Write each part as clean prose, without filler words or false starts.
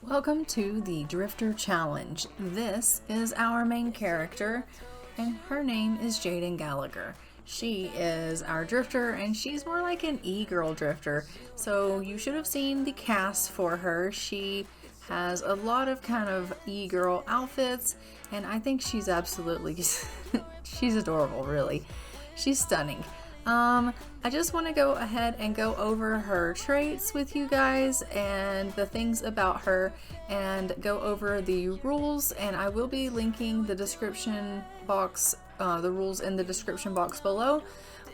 Welcome to the Drifter Challenge. This is our main character, and her name is Jayden Gallagher. She is our drifter, and she's more like an e-girl drifter. So you should have seen the cast for her. She has a lot of kind of e-girl outfits, and I think she's absolutely, she's adorable, really. She's stunning. I just want to go ahead and go over her traits with you guys and the things about her and go over the rules, and I will be linking the description box, the rules in the description box below.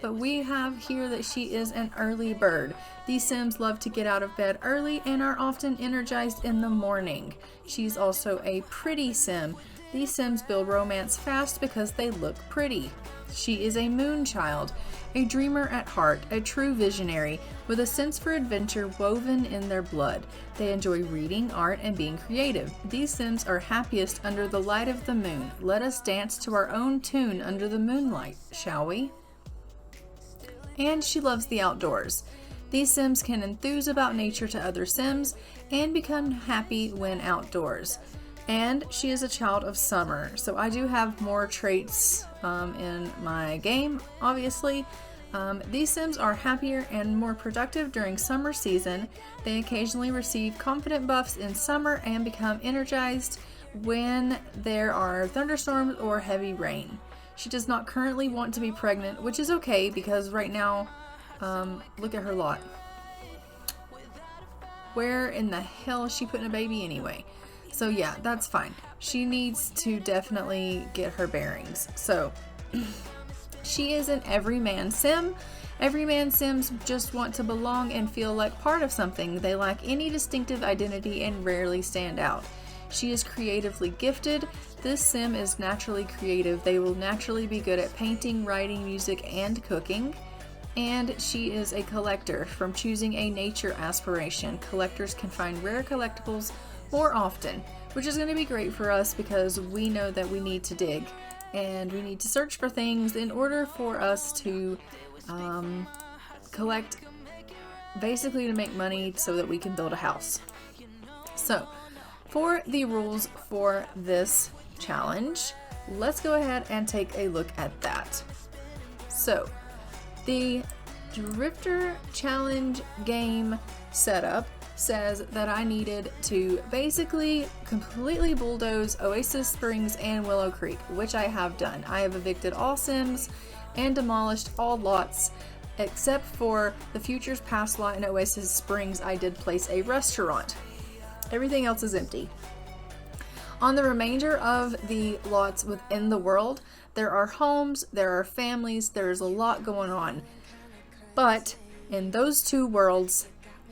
But we have here that she is an early bird. These Sims love to get out of bed early and are often energized in the morning. She's also a pretty Sim. These Sims build romance fast because they look pretty. She is a moon child, a dreamer at heart, a true visionary, with a sense for adventure woven in their blood. They enjoy reading, art, and being creative. These Sims are happiest under the light of the moon. Let us dance to our own tune under the moonlight, shall we? And she loves the outdoors. These Sims can enthuse about nature to other Sims and become happy when outdoors. And she is a child of summer, so I do have more traits in my game, obviously. These Sims are happier and more productive during summer season. They occasionally receive confident buffs in summer and become energized when there are thunderstorms or heavy rain. She does not currently want to be pregnant, which is okay because right now, look at her lot. Where in the hell is she putting a baby anyway? So yeah, that's fine. She needs to definitely get her bearings. So she is an everyman Sim. Everyman Sims just want to belong and feel like part of something. They lack any distinctive identity and rarely stand out. She is creatively gifted. This Sim is naturally creative. They will naturally be good at painting, writing, music, and cooking. And she is a collector. From choosing a nature aspiration, collectors can find rare collectibles more often, which is going to be great for us because we know that we need to dig and we need to search for things in order for us to collect, basically to make money so that we can build a house. So for the rules for this challenge, let's go ahead and take a look at that. So the Drifter Challenge game setup says that I needed to basically completely bulldoze Oasis Springs and Willow Creek, which I have done. I have evicted all Sims and demolished all lots except for the Futures Past lot in Oasis Springs. I did place a restaurant. Everything else is empty. On the remainder of the lots within the world, there are homes, there are families, there's a lot going on. But in those two worlds,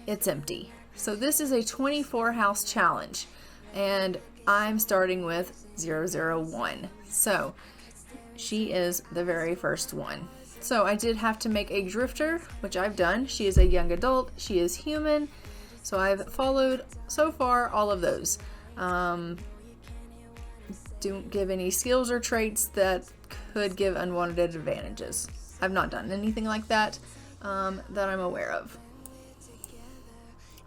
it's empty. So this is a 24 house challenge, and I'm starting with 001. So she is the very first one. So I did have to make a drifter, which I've done. She is a young adult. She is human. So I've followed so far all of those. Don't give any skills or traits that could give unwanted advantages. I've not done anything like that that I'm aware of.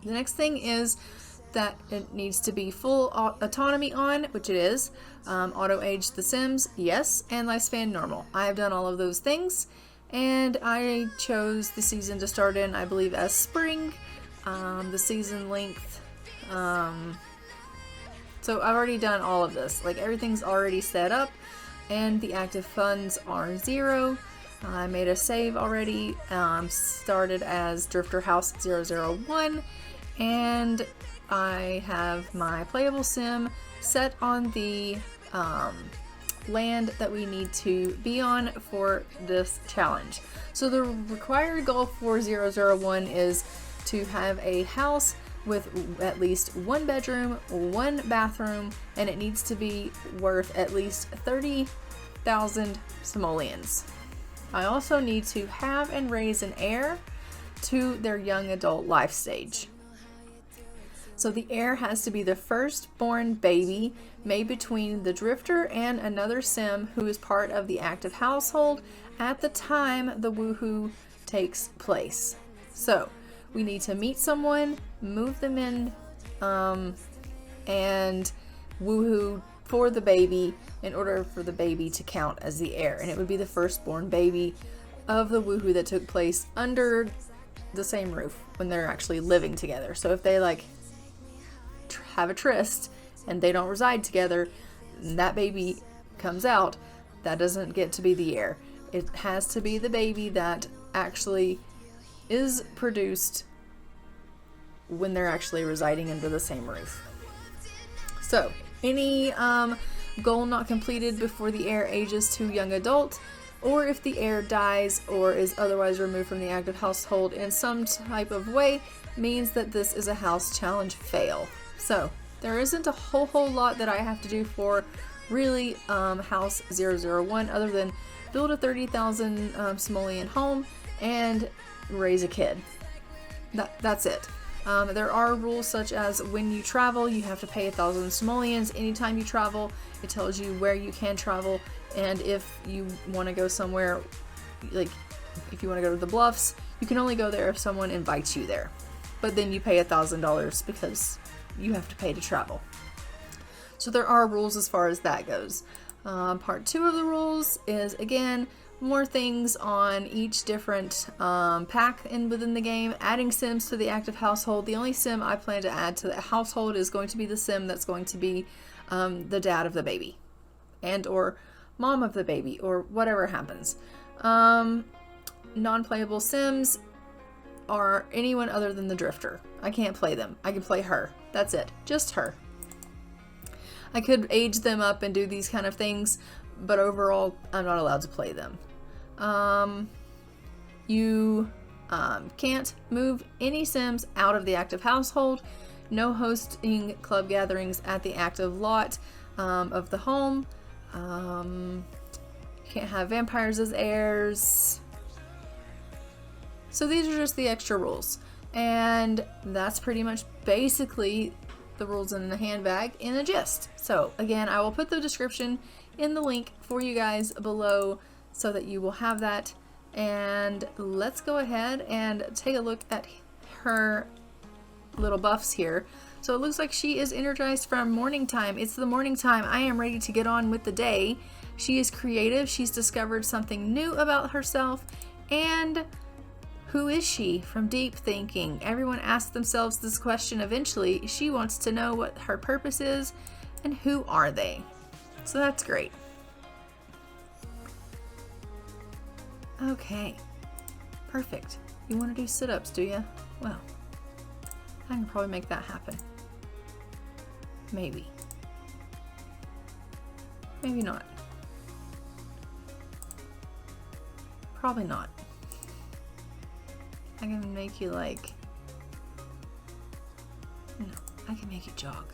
The next thing is that it needs to be full autonomy on, which it is. Auto age the Sims, yes, and lifespan normal. I have done all of those things, and I chose the season to start in, I believe, as spring. The season length. So I've already done all of this. Like, everything's already set up, and the active funds are 0. I made a save already. Started as Drifter House 001. And I have my playable Sim set on the land that we need to be on for this challenge. So the required goal for 001 is to have a house with at least 1 bedroom, 1 bathroom, and it needs to be worth at least 30,000 simoleons. I also need to have and raise an heir to their young adult life stage. So the heir has to be the firstborn baby made between the drifter and another Sim who is part of the active household at the time the woohoo takes place. So we need to meet someone, move them in and woohoo for the baby in order for the baby to count as the heir. And it would be the firstborn baby of the woohoo that took place under the same roof when they're actually living together. So if they like have a tryst and they don't reside together, that baby comes out, that doesn't get to be the heir. It has to be the baby that actually is produced when they're actually residing under the same roof. So any goal not completed before the heir ages to young adult, or if the heir dies or is otherwise removed from the active household in some type of way, means that this is a house challenge fail. So there isn't a whole lot that I have to do for really house 001 other than build a 30,000 simoleon home and raise a kid. That's it. There are rules such as when you travel, you have to pay 1,000 simoleons. Anytime you travel, it tells you where you can travel, and if you want to go somewhere, like if you want to go to the Bluffs, you can only go there if someone invites you there. But then you pay $1,000 because you have to pay to travel. So there are rules as far as that goes. Part 2 of the rules is, again, more things on each different pack within the game, adding sims to the active household. The only sim I plan to add to the household is going to be the sim that's going to be the dad of the baby and or mom of the baby or whatever happens. Non-playable sims are anyone other than the drifter. I can't play them. I can play her. That's it. Just her. I could age them up and do these kind of things, but overall, I'm not allowed to play them. You can't move any sims out of the active household. No hosting club gatherings at the active lot of the home. You can't have vampires as heirs. So these are just the extra rules. And that's pretty much basically the rules in the handbag in a gist. So again, I will put the description in the link for you guys below so that you will have that. And let's go ahead and take a look at her little buffs here. So it looks like she is energized from morning time. It's the morning time. I am ready to get on with the day. She is creative. She's discovered something new about herself. And who is she? From deep thinking. Everyone asks themselves this question eventually. She wants to know what her purpose is and who are they. So that's great. Okay, perfect. You want to do sit-ups, do you? Well, I can probably make that happen. Maybe. Maybe not. Probably not. I can make you like... No, I can make you jog.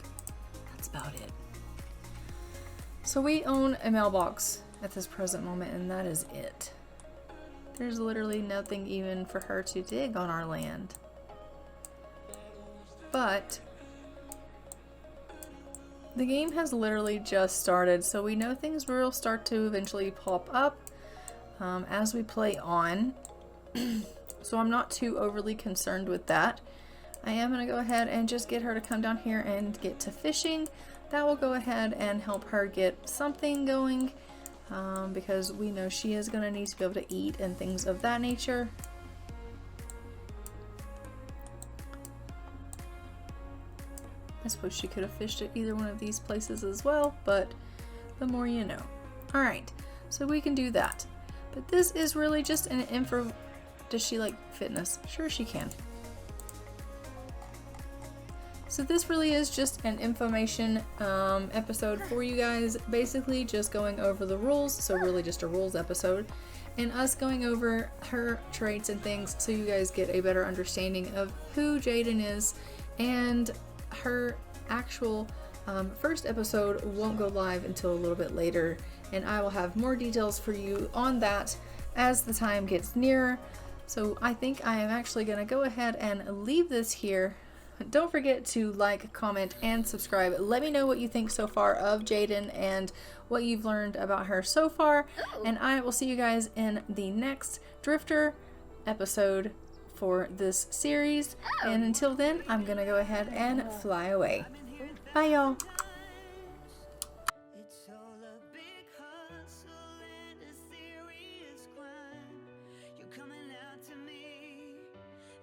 That's about it. So we own a mailbox at this present moment, and that is it. There's literally nothing even for her to dig on our land. But the game has literally just started, so we know things will start to eventually pop up as we play on. So I'm not too overly concerned with that. I am going to go ahead and just get her to come down here and get to fishing. That will go ahead and help her get something going. Because we know she is going to need to be able to eat and things of that nature. I suppose she could have fished at either one of these places as well, but the more you know. Alright, so we can do that. But this is really just an info. Does she like fitness? Sure she can. So this really is just an information episode for you guys, basically just going over the rules, so really just a rules episode, and us going over her traits and things so you guys get a better understanding of who Jayden is, and her actual first episode won't go live until a little bit later, and I will have more details for you on that as the time gets nearer. So I think I am actually going to go ahead and leave this here. Don't forget to like, comment, and subscribe. Let me know what you think so far of Jayden and what you've learned about her so far. And I will see you guys in the next Drifter episode for this series. And until then, I'm going to go ahead and fly away. Bye, y'all. It's all a big hustle and a serious crime. You're coming out to me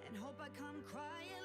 and hope I come crying.